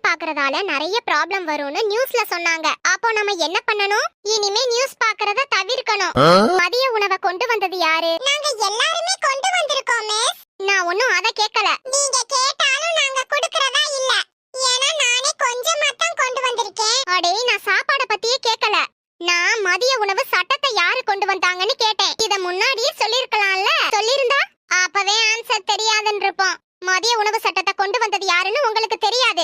பாக்குறதால நிறைய ப்ராப்ளம் வரும்னு நியூஸ்ல சொன்னாங்க. அப்போ நம்ம என்ன பண்ணணும்? இனிமே நியூஸ் பாக்குறத தவிர்க்கணும். மதிய உணவை கொண்டு வந்தது யாரு? நாங்க எல்லாருமே கொண்டு வந்திருக்கோம் மிஸ். நான் ஒண்ணும் அத கேக்கல. நீங்க கேட்டாலும் நாங்க கொடுக்கறதா இல்ல. ஏன்னா நானே கொஞ்சமா தான் கொண்டு வந்திருக்கேன். அடே நான் சாப்பாட பத்தியே கேக்கல. நான் மதிய உணவு சட்டத்தை யாரு கொண்டு வந்தாங்கன்னு கேட்டேன். இத முன்னாடியே சொல்லிருக்கலாம்ல. சொல்லிருந்தா அப்பவே ஆன்சர் தெரியாதுன்னு இருப்போம். மதிய உணவு சட்டத்தை கொண்டு வந்தது யாருன்னு உங்களுக்கு தெரியாது.